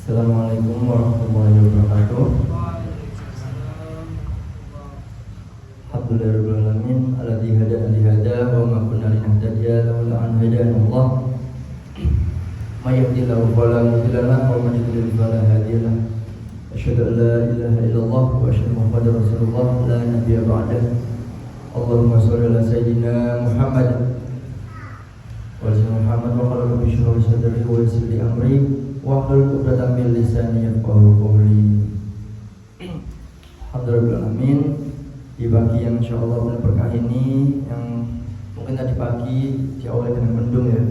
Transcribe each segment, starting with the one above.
Assalamualaikum warahmatullahi wabarakatuh. Alhamdulillahirabbil alamin alladzi hadana li hada wa ma kunna linahtadiya laula an hadana Allah. May yahdihillahu fala mudilla lahu wa man yudlil fala hadiya lahu. Asyhadu an la ilaha illallah wa asyhadu Muhammadar Rasulullah la nabiyya ba'dahu. Allahumma shalli ala sayyidina Muhammad wa ala Muhammad wa qala rabbi shrah li sadri wa yassir li amri wahlul 'uqdatam min lisani yafqahu qawli. Alhamdulillahirabbil di pagi yang insyaallah penuh berkah ini, yang mungkin tadi pagi diawali dengan mendung ya,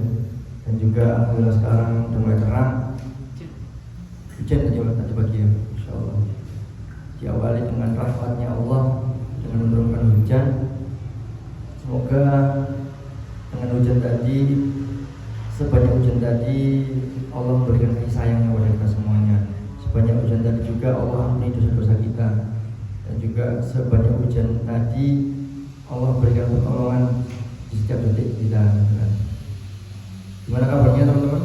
dan juga alhamdulillah sekarang sudah mulai terang. Hujan tadi pagi ya, insyaallah diawali dengan rahmatnya Allah dengan menurunkan hujan. Semoga dengan hujan tadi, sebanyak hujan tadi Allah memberikan kasih sayangnya kepada kita semuanya. Sebanyak hujan tadi juga Allah ampuni dosa-dosa kita. Dan juga sebanyak hujan tadi Allah memberikan pertolongan di setiap detik kita. Gimana kabarnya teman-teman?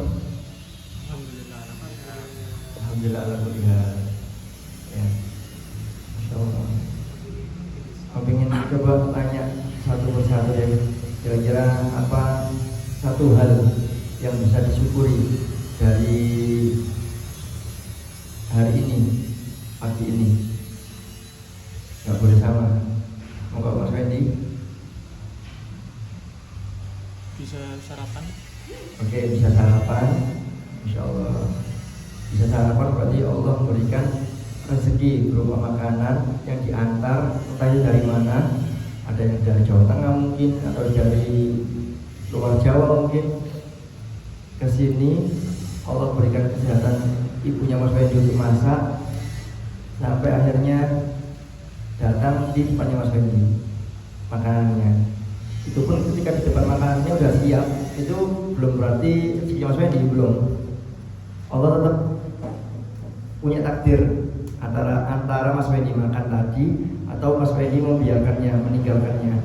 Alhamdulillah. Alhamdulillah alhamdulillah. Ya, Masya Allah. Aku ingin coba tanya satu persatu ya. Kira-kira apa satu hal yang bisa disyukuri dari hari ini, pagi ini? Gak boleh sama. Mau gak Mas Wendy? Bisa sarapan? Oke, bisa sarapan. Insya Allah bisa sarapan, berarti Allah memberikan rezeki berupa makanan yang diantar entah itu dari mana. Ada yang dari Jawa Tengah mungkin, atau dari luar Jawa mungkin. Ke sini Allah berikan kesehatan ibunya Mas Wendy untuk masak, sampai akhirnya datang di depannya Mas Wendy makanannya. Itu pun ketika di depan makanannya udah siap, itu belum berarti rezekinya Mas Wendy, belum. Allah tetap punya takdir antara Mas Wendy makan tadi atau Mas Wendy membiarkannya, meninggalkannya.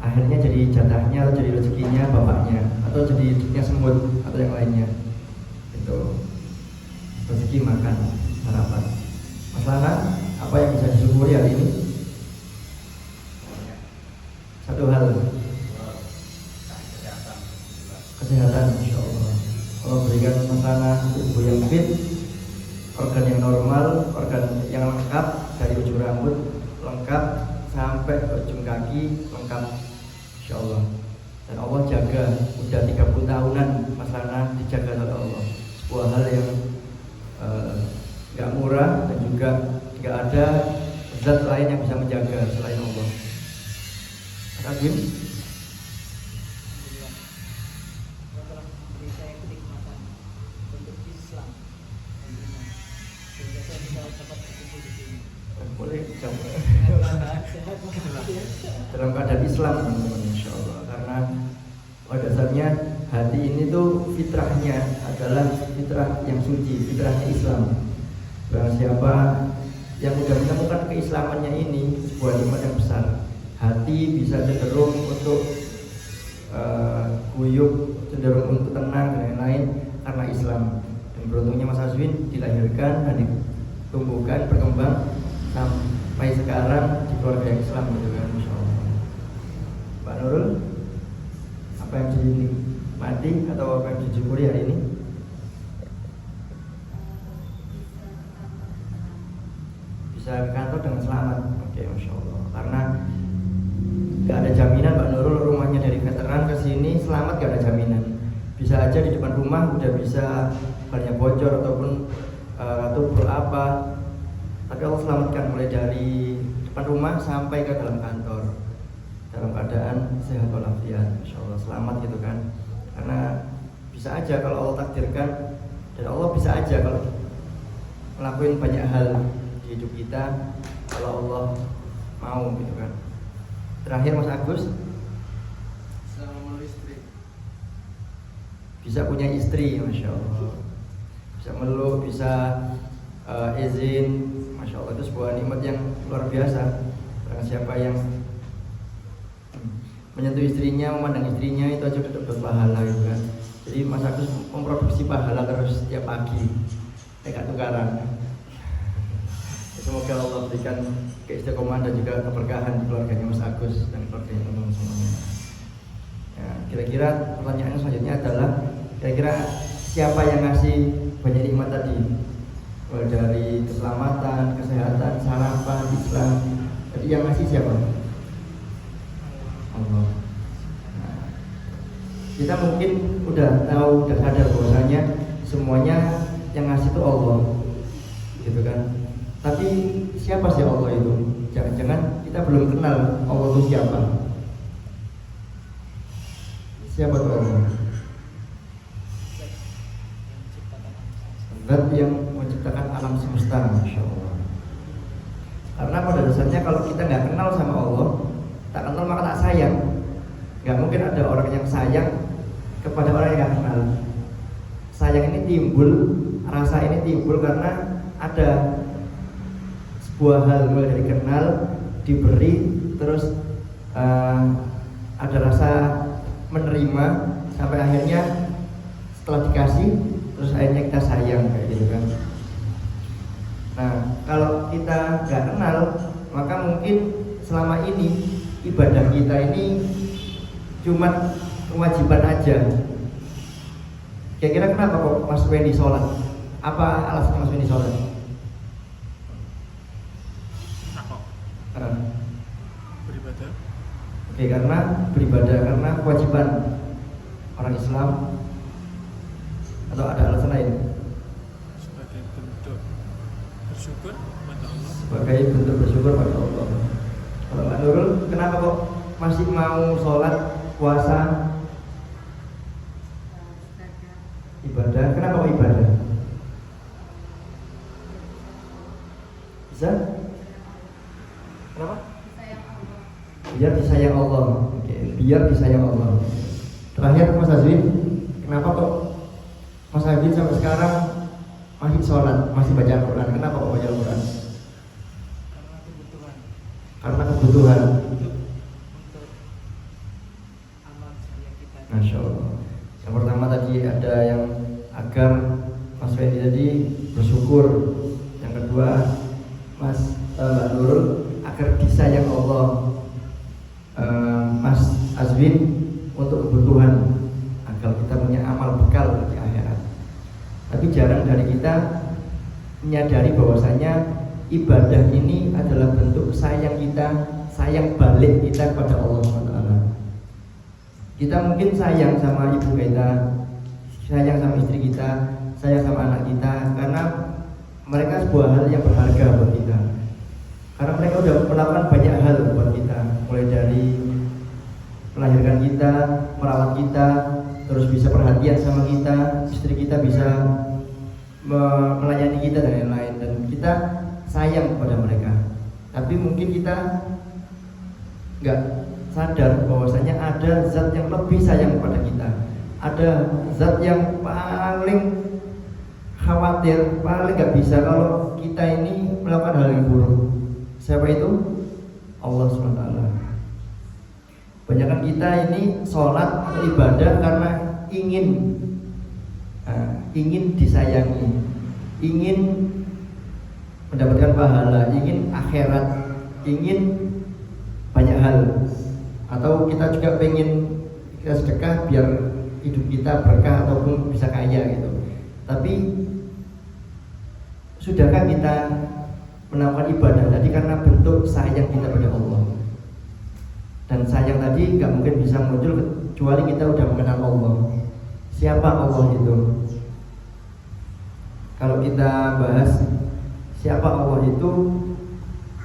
Akhirnya jadi jatahnya atau jadi rezekinya bapaknya, atau jadi rezekinya semut atau yang lainnya. Itu rezeki makan sarapan. Mas Lana, apa yang bisa disyukuri hari ini? Satu hal, kesehatan, insya Allah. Allah berikan Mas Lana tubuh yang fit, organ yang normal, organ yang lengkap, dari ujung rambut lengkap sampai ujung kaki lengkap, insya Allah. Dan Allah jaga, udah 30 tahunan Mas Lana dijaga oleh Allah. Sebuah hal yang gak murah, dan juga gak ada zat lain yang bisa menjaga selain Allah. Mas Agwin? telah memberi saya kenikmatan untuk Islam sehingga saya bisa dapat berkumpul di sini. Boleh coba. Sehat Dalam keadaan Islam teman-teman, insya Allah. Karena pada dasarnya hati ini tuh fitrahnya adalah fitrah yang suci, fitrahnya Islam. Barang siapa yang sudah menemukan keislamannya ini, sebuah nikmat yang besar. Hati bisa cenderung untuk guyup, cenderung untuk tenang dan lain-lain karena Islam. Dan beruntungnya Mas Azwin dilahirkan dan ditumbuhkan, berkembang sampai sekarang di keluarga yang Islam, gitu kan, insya Allah. Pak Nurul, apa yang dinikmati atau apa yang disyukuri hari ini? Bisa ke kantor dengan selamat. Oke, masya Allah. Karena gak ada jaminan Pak Nurul rumahnya dari veteran ke sini selamat, gak ada jaminan. Bisa aja di depan rumah udah bisa banyak bocor ataupun tubruk apa. Tapi Allah selamatkan mulai dari depan rumah sampai ke dalam kantor dalam keadaan sehat walafiat, insya Allah selamat, gitu kan. Karena bisa aja kalau Allah takdirkan, dan Allah bisa aja kalau ngelakuin banyak hal di hidup kita kalau Allah mau, gitu kan. Terakhir Mas Agus, Sama istri. bisa punya istri, masya Allah. Bisa meluk, bisa izin, masya Allah, itu sebuah nikmat yang luar biasa. Karena siapa yang menyentuh istrinya, memandang istrinya, itu aja dapat pahala, gitu kan. Jadi Mas Agus memproduksi pahala terus setiap pagi. Gak tukaran. Semoga Allah berikan keistiqomahan dan juga keberkahan di keluarganya Mas Agus dan keluarganya teman-teman semuanya. Ya, kira-kira pertanyaan selanjutnya adalah kira-kira siapa yang ngasih banyak nikmat tadi? Mulai dari keselamatan, kesehatan, sarapan, Islam. Jadi yang ngasih siapa? Allah. Nah, kita mungkin udah tahu dan sadar bahwasanya semuanya yang ngasih itu Allah, gitu kan? Tapi siapa sih Allah itu? Jangan-jangan kita belum kenal Allah itu siapa? Siapa itu Allah? Zat yang menciptakan alam semesta, Masya Allah. Karena pada dasarnya kalau kita nggak kenal sama Allah, tak kenal maka tak sayang. Nggak mungkin ada orang yang sayang kepada orang yang nggak kenal. Sayang ini timbul, rasa ini timbul karena ada sebuah hal mulai dari kenal, diberi, terus ada rasa menerima sampai akhirnya setelah dikasih, terus akhirnya kita sayang kayak gitu kan. Nah, kalau kita nggak kenal, maka mungkin selama ini ibadah kita ini cuma kewajiban aja. Kira-kira kenapa kok Mas Wendy sholat? Apa alasan Mas Wendy sholat? Beribadah. Oke, karena beribadah, karena kewajiban orang Islam, atau ada alasan lain? Sebagai bentuk bersyukur pada Allah. Sebagai bentuk bersyukur pada Allah. Kalau Mbak Nurul, kenapa kok masih mau sholat, puasa, ibadah? Kenapa kok ibadah? Bisa? Kenapa? Biar disayang Allah. Oke, biar disayang Allah. Terakhir Mas Azwin, kenapa kok Mas Azwin sampai sekarang masih sholat, masih baca Al-Quran? Kenapa kok baca Al-Quran? Karena kebutuhan. Karena kebutuhan. Untuk amal jariah kita. Masya Allah. Yang pertama tadi ada yang agar Mas Fendi tadi bersyukur. Yang kedua Mbak Nurul agar disayang Allah. Mas Azwin untuk kebutuhan agar kita punya amal bekal di akhirat. Tapi jarang dari kita menyadari bahwasanya ibadah ini adalah bentuk sayang kita, sayang balik kita kepada Allah SWT. Kita mungkin sayang sama ibu kita, sayang sama istri kita, sayang sama anak kita, karena mereka sebuah hal yang berharga buat kita. Karena mereka sudah melakukan banyak hal buat kita, mulai dari melahirkan kita, merawat kita, terus bisa perhatian sama kita, istri kita bisa melayani kita dan lain-lain, dan kita sayang kepada mereka. Tapi mungkin kita nggak sadar bahwasanya ada zat yang lebih sayang kepada kita, ada zat yang paling khawatir, paling nggak bisa kalau kita ini melakukan hal yang buruk. Siapa itu? Allah SWT. Banyakan kita ini sholat atau ibadah karena ingin disayangi, ingin mendapatkan pahala, ingin akhirat, ingin banyak hal. Atau kita juga pengen kita sedekah biar hidup kita berkah ataupun bisa kaya gitu. Tapi sudahkah kita melakukan ibadah tadi karena bentuk sayang kita pada Allah? Dan sayang tadi nggak mungkin bisa muncul kecuali kita udah mengenal Allah. Siapa Allah itu? Kalau kita bahas siapa Allah itu,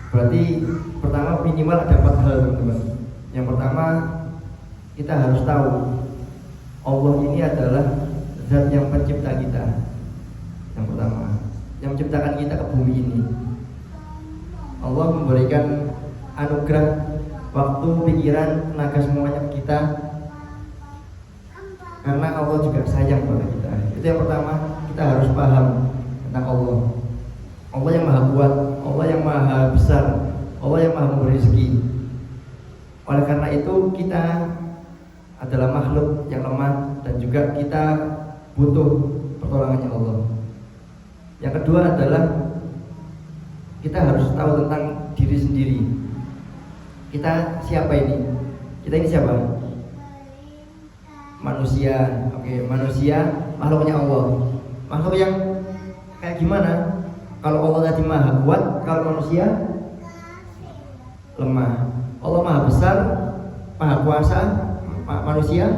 berarti pertama minimal ada 4 hal, teman-teman. Yang pertama, kita harus tahu Allah ini adalah zat yang pencipta kita. Yang pertama, yang menciptakan kita ke bumi ini. Allah memberikan anugerah waktu, pikiran, tenaga semuanya ke kita karena Allah juga sayang pada kita. Itu yang pertama, kita harus paham tentang Allah. Allah yang maha kuat, Allah yang maha besar, Allah yang maha memberi rezeki. Oleh karena itu kita adalah makhluk yang lemah dan juga kita butuh pertolongannya Allah. Yang kedua adalah kita harus tahu tentang diri sendiri. Kita siapa ini? Kita ini siapa? Manusia. Oke, manusia, makhluknya Allah. Makhluk yang kayak gimana? Kalau Allah tadi maha kuat, kalau manusia lemah. Allah maha besar, maha kuasa, manusia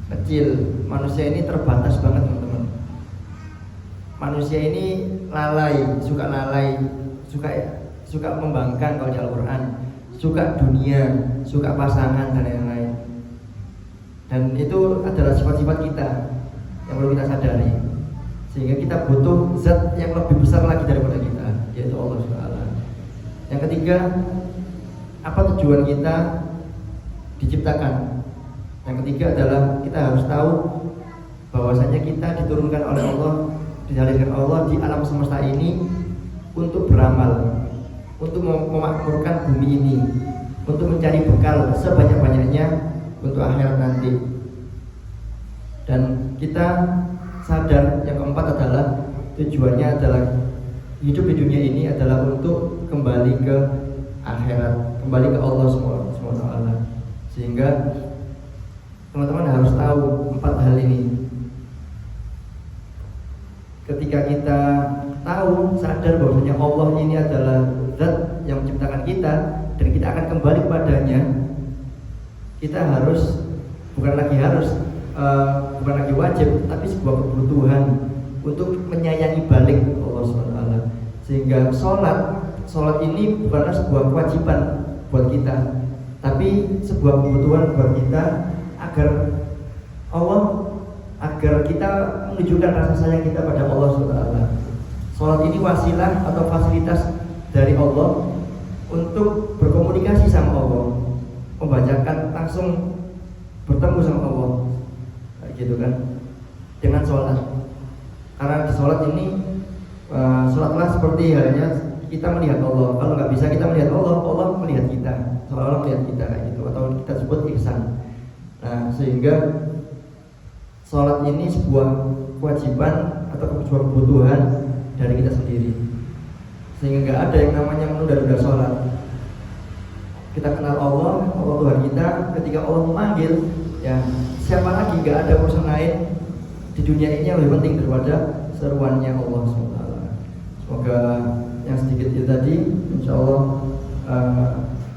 kecil. Manusia ini terbatas banget, teman-teman. Manusia ini lalai, suka membangkang kalau di Al-Quran, suka dunia, suka pasangan dan lain-lain. Dan itu adalah sifat-sifat kita yang perlu kita sadari. Sehingga kita butuh zat yang lebih besar lagi daripada kita, yaitu Allah SWT. Yang ketiga, apa tujuan kita diciptakan? Yang ketiga adalah kita harus tahu bahwasanya kita diturunkan oleh Allah, dihadirkan Allah di alam semesta ini untuk beramal, untuk memakmurkan bumi ini, untuk mencari bekal sebanyak-banyaknya untuk akhirat nanti. Dan kita sadar yang keempat adalah tujuannya adalah hidup di dunia ini adalah untuk kembali ke akhirat, kembali ke Allah SWT. Sehingga teman-teman harus tahu 4 hal ini. Ketika kita tahu, sadar bahwasanya Allah ini adalah zat yang menciptakan kita dan kita akan kembali kepadanya, kita harus bukan lagi wajib, tapi sebuah kebutuhan untuk menyayangi balik Allah SWT. Sehingga sholat ini bukanlah sebuah kewajiban buat kita, tapi sebuah kebutuhan buat kita agar kita menunjukkan rasa sayang kita pada Allah SWT. Sholat ini wasilah atau fasilitas dari Allah untuk berkomunikasi sama Allah, membacakan langsung bertemu sama Allah, gitu kan, dengan sholat. Karena di sholat ini sholatlah seperti halnya kita melihat Allah. Kalau nggak bisa kita melihat Allah, Allah melihat kita, seolah-olah melihat kita kayak gitu, atau kita sebut ihsan. Nah, sehingga sholat ini sebuah kewajiban atau sebuah kebutuhan dari kita sendiri. Sehingga nggak ada yang namanya menunda-nunda sholat. Kita kenal Allah Tuhan kita. Ketika Allah memanggil, ya siapa lagi, nggak ada urusan lain di dunia ini yang lebih penting daripada seruannya Allah SWT. Semoga yang sedikit itu tadi, insya Allah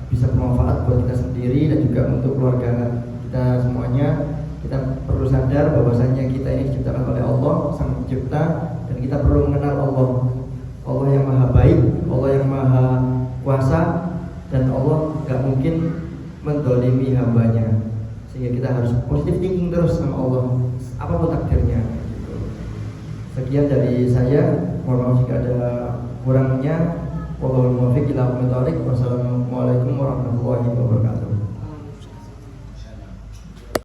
bisa bermanfaat buat kita sendiri dan juga untuk keluarga kita semuanya. Kita perlu sadar bahwasanya kita ini diciptakan oleh Allah Sang Pencipta, dan kita perlu mengenal Allah yang maha baik, Allah yang maha kuasa, dan Allah gak mungkin mendolimi hambanya. Sehingga kita harus positive thinking terus sama Allah, apapun takdirnya. Sekian dari saya, mohon maaf jika ada kurangnya. Wallahul muwaffiq ila aqwamit thoriq. Wassalamualaikum warahmatullahi wabarakatuh.